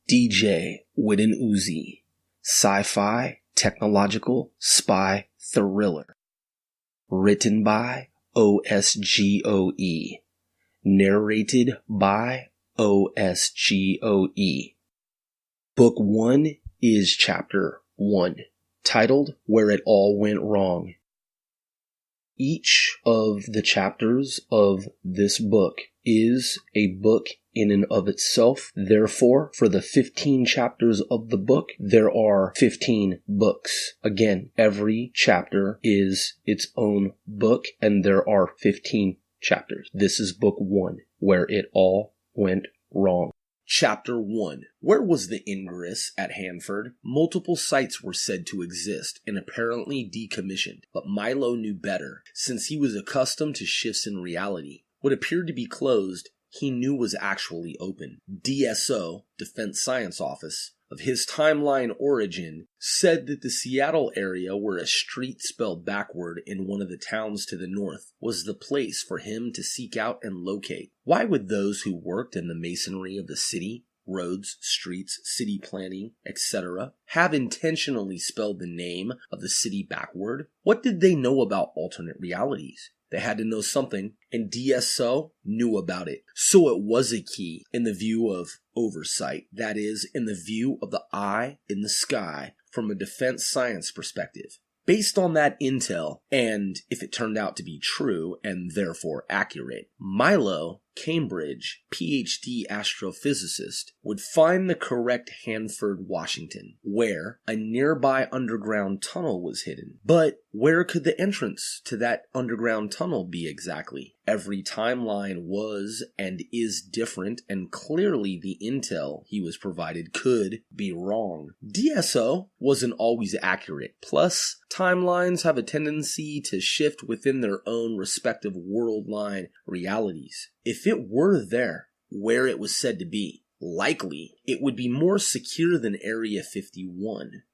DJwitanUzi, Sci-Fi Technological Spy Thriller. Written by OSGOE. Narrated by OSGOE. Book 1 is Chapter 1, titled Where It All Went Wrong. Each of the chapters of this book is a book in and of itself. Therefore, for the 15 chapters of the book, there are 15 books. Again, every chapter is its own book, and there are 15 chapters. This is book 1, Where It All Went Wrong. Chapter 1. Where was the inmuris at Hanford? Multiple sites were said to exist and apparently decommissioned, but Milo knew better, since he was accustomed to shifts in reality. What appeared to be closed, he knew was actually open. DSO, Defense Science Office, of his timeline origin, said that the Seattle area where a street spelled backward in one of the towns to the north was the place for him to seek out and locate. Why would those who worked in the masonry of the city, roads, streets, city planning, etc., have intentionally spelled the name of the city backward? What did they know about alternate realities? They had to know something, and DSO knew about it. So it was a key in the view of oversight, that is, in the view of the eye in the sky from a defense science perspective. Based on that intel, and if it turned out to be true and therefore accurate, Milo, Cambridge, PhD astrophysicist, would find the correct Hanford, Washington, where a nearby underground tunnel was hidden. But where could the entrance to that underground tunnel be exactly? Every timeline was and is different, and clearly the intel he was provided could be wrong. DSO wasn't always accurate. Plus, timelines have a tendency to shift within their own respective world-line realities. If it were there, where it was said to be, likely it would be more secure than Area 51.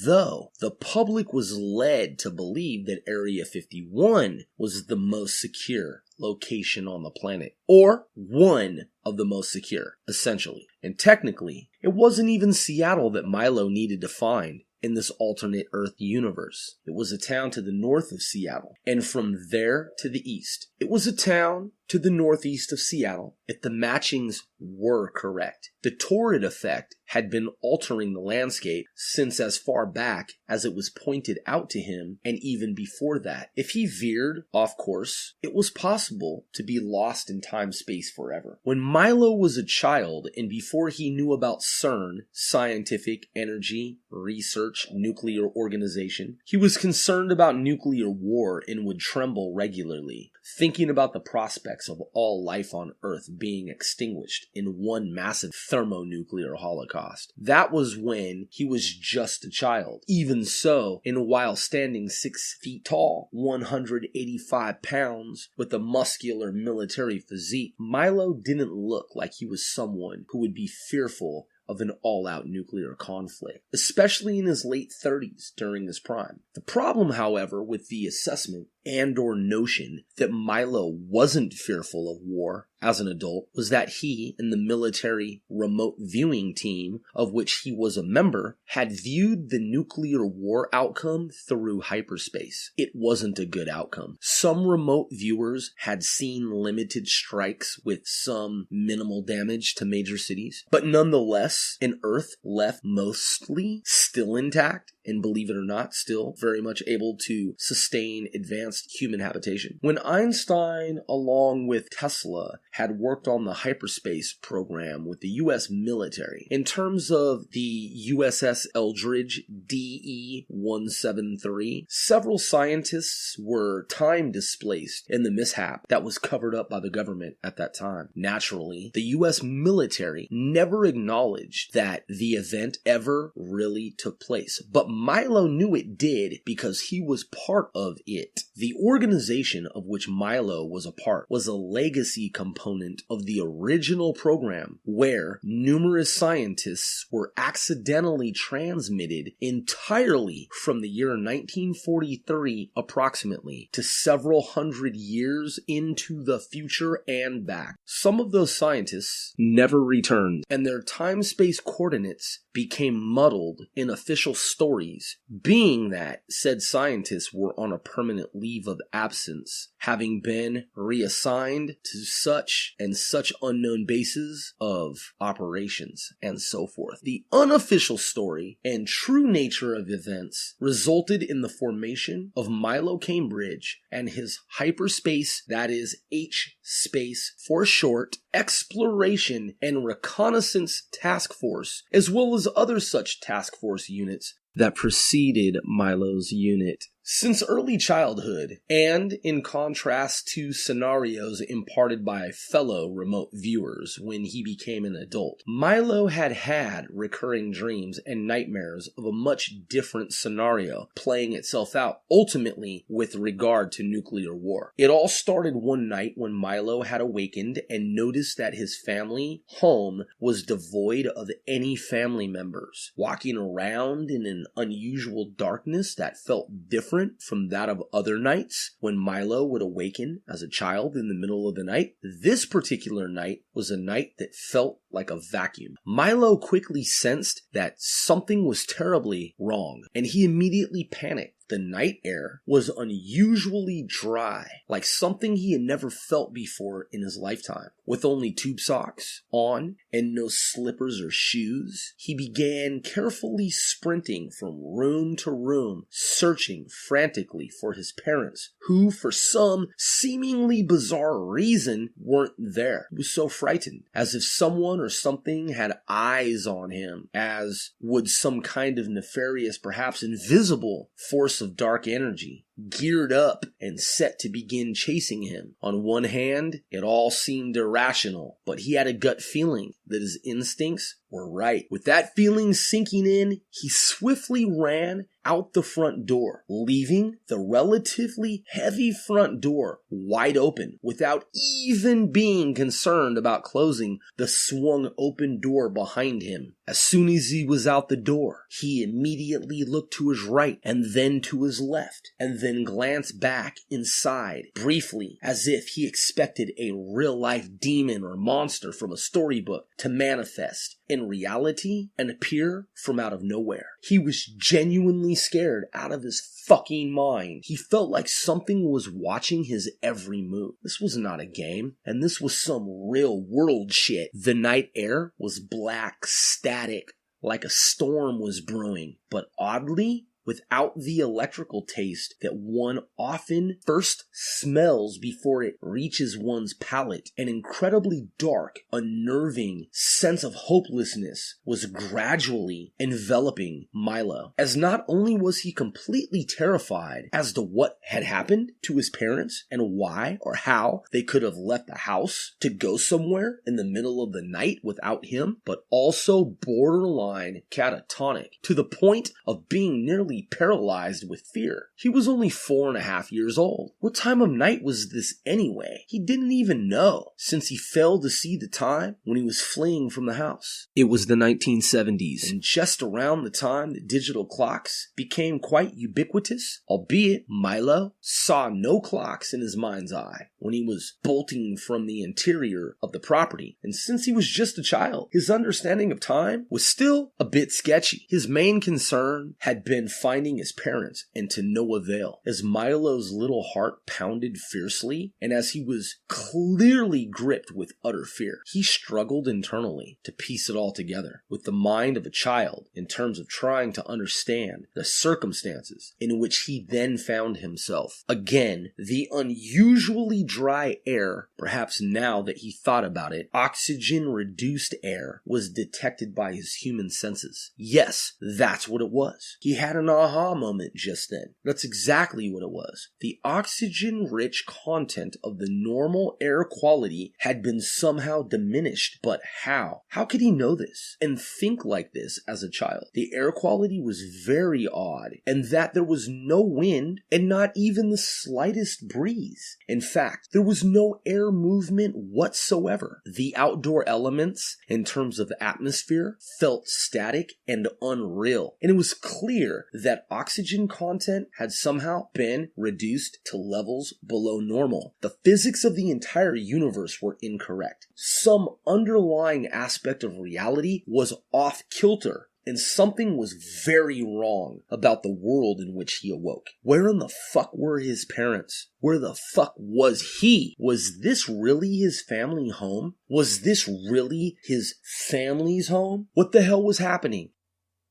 Though the public was led to believe that Area 51 was the most secure location on the planet, or one of the most secure, essentially. And technically, it wasn't even Seattle that Milo needed to find in this alternate Earth universe. It was a town to the north of Seattle, and from there to the east. It was a town to the northeast of Seattle, if the matchings were correct. The torrid effect had been altering the landscape since as far back as it was pointed out to him, and even before that. If he veered off course, it was possible to be lost in time-space forever. When Milo was a child, and before he knew about CERN, Scientific Energy Research Nuclear Organization, he was concerned about nuclear war and would tremble regularly, thinking about the prospects of all life on Earth being extinguished in one massive thermonuclear holocaust. That was when he was just a child. Even so, and while standing 6 feet tall, 185 pounds, with a muscular military physique, Milo didn't look like he was someone who would be fearful of an all-out nuclear conflict, especially in his late 30s during his prime. The problem, however, with the assessment and/or notion that Milo wasn't fearful of war as an adult was that he and the military remote viewing team, of which he was a member, had viewed the nuclear war outcome through hyperspace. It wasn't a good outcome. Some remote viewers had seen limited strikes with some minimal damage to major cities, but nonetheless, an Earth left mostly still intact, and believe it or not, still very much able to sustain advanced human habitation. When Einstein, along with Tesla, had worked on the hyperspace program with the U.S. military, in terms of the USS Eldridge DE-173, several scientists were time displaced in the mishap that was covered up by the government at that time. Naturally, the U.S. military never acknowledged that the event ever really took place, but Milo knew it did because he was part of it. The organization of which Milo was a part was a legacy component of the original program where numerous scientists were accidentally transmitted entirely from the year 1943 approximately to several hundred years into the future and back. Some of those scientists never returned, and their time-space coordinates became muddled in official stories, being that said scientists were on a permanent leave of absence, having been reassigned to such and such unknown bases of operations, and so forth. The unofficial story and true nature of events resulted in the formation of Milo Cambridge and his Hyperspace, that is H-Space for short, Exploration and Reconnaissance Task Force, as well as other such task force units that preceded Milo's unit. Since early childhood, and in contrast to scenarios imparted by fellow remote viewers when he became an adult, Milo had recurring dreams and nightmares of a much different scenario playing itself out, ultimately with regard to nuclear war. It all started one night when Milo had awakened and noticed that his family home was devoid of any family members, walking around in an unusual darkness that felt different from that of other nights when Milo would awaken as a child in the middle of the night. This particular night was a night that felt like a vacuum. Milo quickly sensed that something was terribly wrong, and he immediately panicked. The night air was unusually dry, like something he had never felt before in his lifetime. With only tube socks on and no slippers or shoes, he began carefully sprinting from room to room, searching frantically for his parents, who, for some seemingly bizarre reason, weren't there. He was so frightened, as if someone or something had eyes on him, as would some kind of nefarious, perhaps invisible force of dark energy, geared up and set to begin chasing him. On one hand, it all seemed irrational, but he had a gut feeling that his instincts were right. With that feeling sinking in, he swiftly ran out the front door, leaving the relatively heavy front door wide open without even being concerned about closing the swung open door behind him. As soon as he was out the door, he immediately looked to his right and then to his left, and then glanced back inside briefly, as if he expected a real-life demon or monster from a storybook to manifest in reality and appear from out of nowhere. He was genuinely scared out of his fucking mind. He felt like something was watching his every move. This was not a game, and this was some real world shit. The night air was black, static, like a storm was brewing, but oddly, without the electrical taste that one often first smells before it reaches one's palate. An incredibly dark, unnerving sense of hopelessness was gradually enveloping Milo, as not only was he completely terrified as to what had happened to his parents and why or how they could have left the house to go somewhere in the middle of the night without him, but also borderline catatonic to the point of being nearly paralyzed with fear. He was only 4.5 years old. What time of night was this anyway? He didn't even know, since he failed to see the time when he was fleeing from the house. It was the 1970s, and just around the time that digital clocks became quite ubiquitous, albeit Milo saw no clocks in his mind's eye when he was bolting from the interior of the property. And since he was just a child, his understanding of time was still a bit sketchy. His main concern had been finding his parents, and to no avail. As Milo's little heart pounded fiercely, and as he was clearly gripped with utter fear, he struggled internally to piece it all together with the mind of a child in terms of trying to understand the circumstances in which he then found himself. Again, the unusually dry air, perhaps now that he thought about it, oxygen-reduced air, was detected by his human senses. Yes, that's what it was. He had an aha moment just then. That's exactly what it was. The oxygen-rich content of the normal air quality had been somehow diminished. But how? How could he know this and think like this as a child? The air quality was very odd, and that there was no wind and not even the slightest breeze. In fact, there was no air movement whatsoever. The outdoor elements, in terms of atmosphere, felt static and unreal. And it was clear that oxygen content had somehow been reduced to levels below normal. The physics of the entire universe were incorrect. Some underlying aspect of reality was off kilter. And something was very wrong about the world in which he awoke. Where in the fuck were his parents? Where the fuck was he? Was this really his family home? Was this really his family's home? What the hell was happening?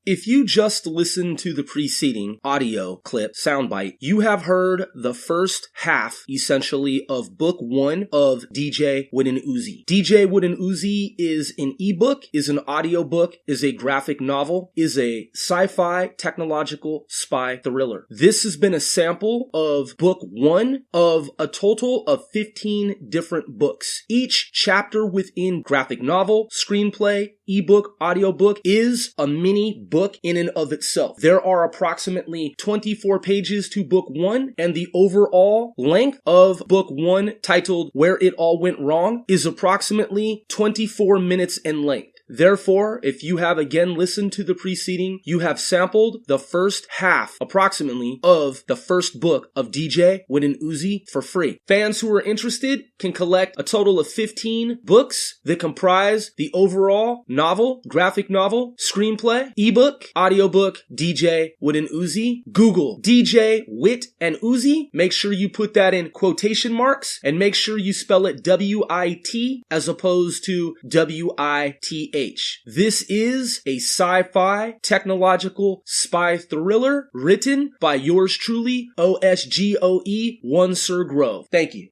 If you just listened to the preceding audio clip soundbite, you have heard the first half, essentially, of book 1 of DJwitanUzi. DJwitanUzi is an ebook, is an audiobook, is a graphic novel, is a sci-fi technological spy thriller. This has been a sample of book 1 of a total of 15 different books. Each chapter within graphic novel, screenplay, ebook, audiobook is a mini book in and of itself. There are approximately 24 pages to book 1, and the overall length of book 1, titled Where It All Went Wrong, is approximately 24 minutes in length. Therefore, if you have again listened to the preceding, you have sampled the first half, approximately, of the first book of DJwitanUzi for free. Fans who are interested can collect a total of 15 books that comprise the overall novel, graphic novel, screenplay, ebook, audiobook, DJwitanUzi. Google DJwitanUzi. Make sure you put that in quotation marks, and make sure you spell it W-I-T as opposed to W-I-T-H. This is a sci-fi technological spy thriller written by yours truly, OSGOE, One Sir Grove. Thank you.